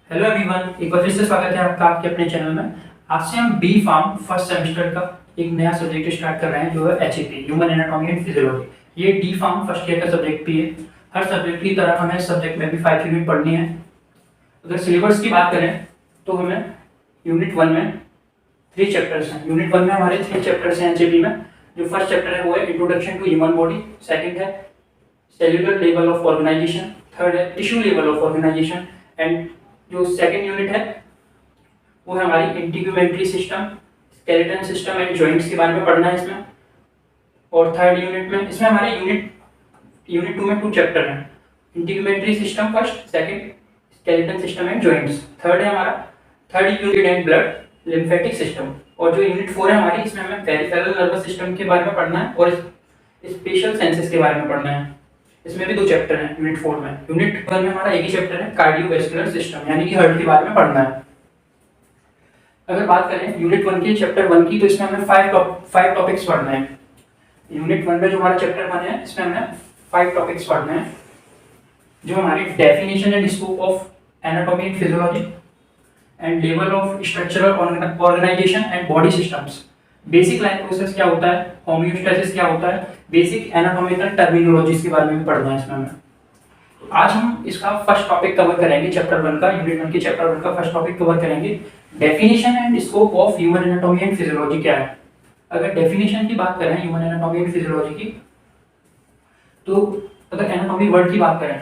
Hello everyone, एक बार फिर से स्वागत है आपका आपके अपने चैनल में। आज से हम बी फार्म फर्स्ट सेमेस्टर का एक नया सब्जेक्ट स्टार्ट कर रहे हैं जो है एचईपी, ह्यूमन एनाटॉमी एंड फिजियोलॉजी। ये डी फार्म फर्स्ट ईयर का सब्जेक्ट भी है। हर सब्जेक्ट की तरह हमें सब्जेक्ट में भी 5 यूनिट पढ़नी है। अगर सिलेबस की बात करें तो हमें यूनिट 1 में 3 चैप्टर्स हैं। यूनिट 1 में हमारे 3 चैप्टर्स हैं एचईपी में। जो फर्स्ट चैप्टर है वो है introduction to human body, second है cellular level of organization, third है tissue level of organization and जो सेकंड यूनिट है वो है हमारी integumentary system, skeleton system and joints के बारे में पढ़ना है इसमें। और थर्ड यूनिट में इसमें हमारे यूनिट 2 में 2 चैप्टर हैं, integumentary system first, second skeleton system and joints. Third है हमारा third unit and blood lymphatic system. और जो यूनिट 4 है हमारी, इसमें हमें पेरिफेरल नर्वस सिस्टम के बारे में पढ़ना है और स्पेशल सेंसेस के बारे में पढ़ना है। इसमें भी 2 चैप्टर हैं यूनिट 4 में। यूनिट 1 में हमारा एक ही चैप्टर है कार्डियोवैस्कुलर सिस्टम, यानी कि हार्ट के बारे में पढ़ना है। अगर बात करें यूनिट 1 की, चैप्टर 1 की, तो इसमें हमें 5 टॉपिक्स पढ़ने हैं। यूनिट 1 में जो हमारा चैप्टर 1 है इसमें हमें 5 टॉपिक्स पढ़ने हैं, जो हमारी definition and scope of anatomy and physiology and level of structural organisation and body systems, basic life process क्या होता है, होम्योस्टेसिस क्या होता है, बेसिक एनाटॉमिकल टर्मिनोलॉजीज के बारे में पढ़ना है इसमें हमें। तो आज हम इसका फर्स्ट टॉपिक कवर करेंगे, चैप्टर 1 का, यूनिट 1 के चैप्टर 1 का फर्स्ट टॉपिक कवर करेंगे। Definition and scope of human anatomy and physiology क्या है। अगर डेफिनेशन की बात करें ह्यूमन एनाटॉमी एंड फिजियोलॉजी की, तो अगर एनाटॉमी वर्ड की बात करें,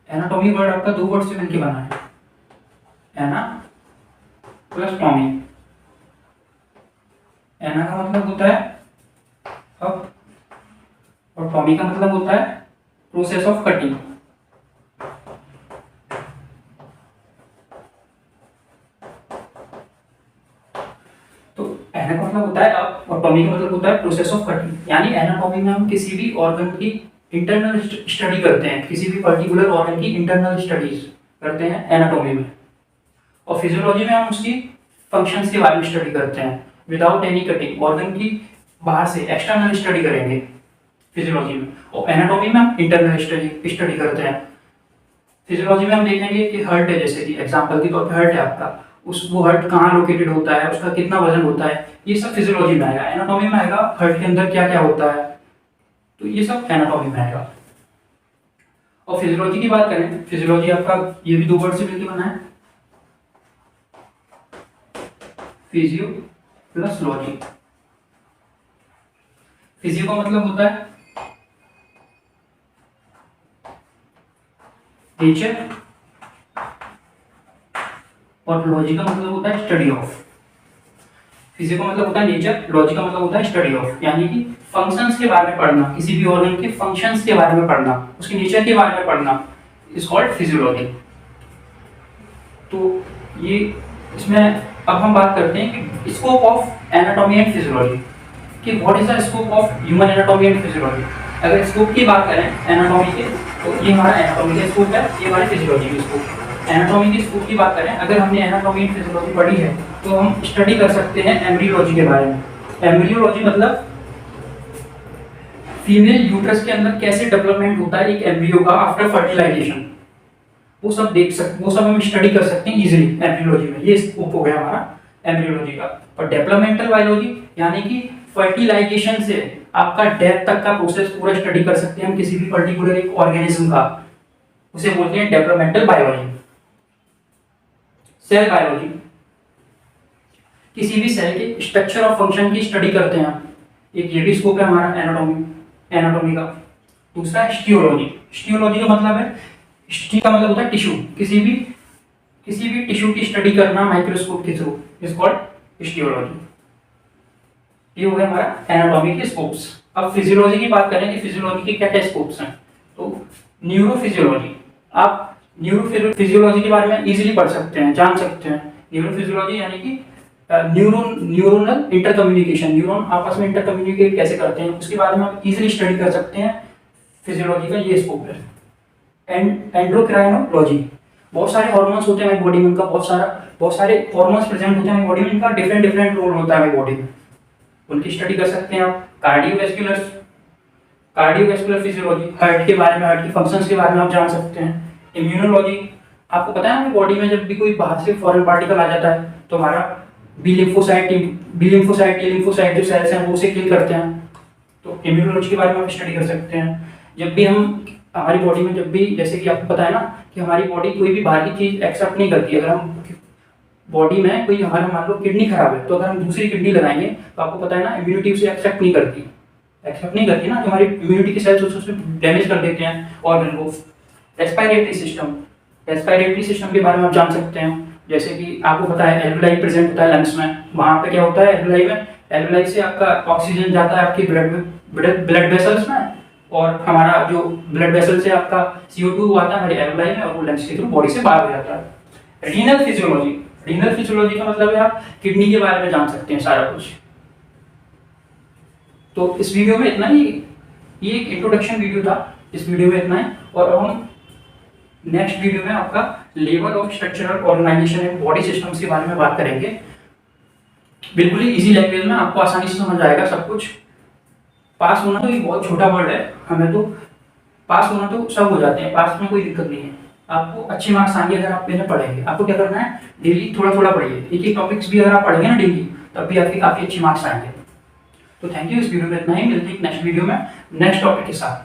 एनाटॉमी वर्ड आपका 2 वर्ड से मिलकर बना है, एना प्लस टॉमी। एना का मतलब होता है अब, और टॉमी का मतलब होता है प्रोसेस ऑफ कटिंग। तो एना का मतलब होता है अब और टॉमी का मतलब होता है प्रोसेस ऑफ कटिंग। यानी एनाटॉमी में हम किसी भी ऑर्गन की इंटरनल स्टडी करते हैं, किसी भी पर्टिकुलर ऑर्गन की इंटरनल स्टडीज करते हैं एनाटॉमी में। और फिजियोलॉजी में हम उसकी फंक्शंस के बारे में स्टडी करते हैं विदाउट एनी कटिंग, ऑर्गन की बाहर से एक्सटर्नल स्टडी करेंगे फिजियोलॉजी में। और एनाटॉमी में हम इंटरनल स्टडी करते हैं। फिजियोलॉजी में हम देखेंगे कि हार्ट है, जैसे कि एग्जांपल के तौर पे हार्ट है आपका, वो हार्ट कहाँ लोकेटेड होता है, उसका कितना वजन होता है, ये सब फिजियोलॉजी में आएगा। एनाटॉमी में आएगा हार्ट के अंदर क्या क्या होता है, तो ये सब एनाटॉमी में आएगा। और फिजियोलॉजी की बात करें, फिजियोलॉजी आपका ये भी 2 वर्ड से मिलकर बना है, फिजियो प्लस लॉजी। फिजियो का मतलब होता है नेचर और लॉजी का मतलब होता है स्टडी ऑफ। फिजियो का मतलब होता है नेचर, लॉजी का मतलब होता है स्टडी ऑफ, यानी कि फंक्शंस के बारे में पढ़ना, किसी भी ऑर्गन के फंक्शंस के बारे में पढ़ना, उसके नेचर के बारे में पढ़ना, इज कॉल्ड फिजियोलॉजी। तो ये इसमें अब हम बात करते हैं कि scope of anatomy and physiology, कि what is the scope of human anatomy and physiology. अगर स्कोप की बात करें एनाटॉमी के, तो ये हमारा एनाटॉमी का स्कोप है, ये हमारी फिजियोलॉजी की स्कोप। एनाटॉमी की स्कोप की बात करें, अगर हमने एनाटॉमी एंड फिजियोलॉजी पढ़ी है तो हम स्टडी कर सकते हैं एम्ब्रियोलॉजी के बारे में। एम्ब्रियोलॉजी मतलब फीमेल यूट्रस के अंदर कैसे डेवलपमेंट होता है एक एम्ब्रियो का आफ्टर फर्टिलाइजेशन, वो सब हम स्टडी कर सकते हैं इजीली एम्ब्रियोलॉजी में। ये स्कोप हो गया हमारा एम्ब्रियोलॉजी का। और डेवलपमेंटल बायोलॉजी यानी कि फर्टिलाइजेशन से आपका डेथ तक का प्रोसेस पूरा स्टडी कर सकते हैं हम किसी भी पर्टिकुलर एक ऑर्गेनिज्म का, उसे बोलते हैं डेवलपमेंटल बायोलॉजी। सेल बायोलॉजी, किसी भी सेल के स्ट्रक्चर और फंक्शन की स्टडी करते हैं हम, एक ये भी स्कोप है हमारा एनाटॉमी का। दूसरा है हिस्टियोलॉजी। हिस्टियोलॉजी का मतलब है, हिस्ट्री का मतलब होता है टिश्यू, किसी भी टिश्यू की स्टडी करना माइक्रोस्कोप के थ्रू, इज कॉल्ड हिस्टियोलॉजी। ये हो गया हमारा एनाटॉमी के स्कोप्स। अब फिजियोलॉजी की बात करें कि फिजियोलॉजी के क्या क्या स्कोप्स हैं, तो न्यूरोफिजियोलॉजी, आप न्यूरोफिजियोलॉजी के बारे में इजीली पढ़ सकते हैं, जान सकते हैं। न्यूरोफिजियोलॉजी यानी कि न्यूरोनल इंटरकम्युनिकेशन, न्यूरॉन आपस में इंटरकम्युनिकेट कैसे करते हैं, उसके बारे में आप इजीली स्टडी कर सकते हैं। फिजियोलॉजी का ये स्कोप है। एंडोक्राइनोलॉजी, बहुत सारे हार्मोन्स होते हैं हमारी बॉडी में, उनका बहुत सारे हार्मोन्स प्रेजेंट होते हैं हमारी बॉडी में, इनका डिफरेंट रोल होता है हमारी बॉडी में, उनकी स्टडी कर सकते हैं आप। कार्डियोवैस्कुलर कार्डियोवैस्कुलर फिजियोलॉजी, हार्ट के बारे में, हार्ट के फंक्शंस के बारे में आप जान सकते हैं। इम्यूनोलॉजी, आपको पता है ना बॉडी में जब भी कोई बाहर से फॉरेन पार्टिकल आ जाता है तो हमारा बी लिम्फोसाइट टी लिम्फोसाइट जो सेल्स हैं वो उसे किल करते हैं। तो इम्यूनोलॉजी के बारे में आप स्टडी कर सकते हैं। जब भी हम हमारी बॉडी में जब भी, जैसे कि आपको पता है ना कि हमारी बॉडी कोई भी बाहर की चीज़ एक्सेप्ट नहीं करती। अगर हम बॉडी में कोई हमारा मान लो किडनी खराब है तो अगर हम दूसरी किडनी लगाएंगे तो आपको पता है ना इम्यूनिटी उसे एक्सेप्ट नहीं करती ना, तो हमारी इम्यूनिटी के सेल्स उसमें डैमेज कर देते हैं ऑर्गन को। रेस्पिरेटरी सिस्टम के बारे में आप जान सकते हैं। जैसे कि आपको पता है एल्वेलाई प्रेजेंट होता है लंग्स में, वहाँ पे क्या होता है एल्वेलाई में, एल्वेलाई से आपका ऑक्सीजन जाता है आपकी ब्लड वेसल्स में, और हमारा जो ब्लड वेसल से आपका CO2 आता है हमारे एल्वेलाई में और वो लंग्स के थ्रू बॉडी से बाहर हो जाता है। रीनल फिजियोलॉजी का मतलब है आप किडनी के बारे में जान सकते हैं सारा कुछ। तो इस वीडियो में इतना ही, ये एक इंट्रोडक्शन वीडियो था, इस वीडियो में इतना ही। और अब हम नेक्स्ट वीडियो में आपका level of structural organisation and body systems के बारे में बात करेंगे। बिल्कुल ही इजी लैंग्वेज में आपको आसानी से समझ आएगा सब कुछ। पास होना तो ये बहुत छोटा वर्ड है, हमें तो पास होना तो सब हो जाते हैं, पास में कोई दिक्कत नहीं है। आपको अच्छे मार्क्स आएंगे अगर आप पहले पढ़ेंगे। आपको क्या करना है, डेली थोड़ा थोड़ा पढ़िए, एक एक टॉपिक्स भी अगर आप पढ़ेंगे ना डेली तब भी आपके काफ़ी अच्छे मार्क्स आएंगे। तो थैंक यू, इस वीडियो में इतना ही, मिलते हैं नेक्स्ट वीडियो में नेक्स्ट टॉपिक के साथ।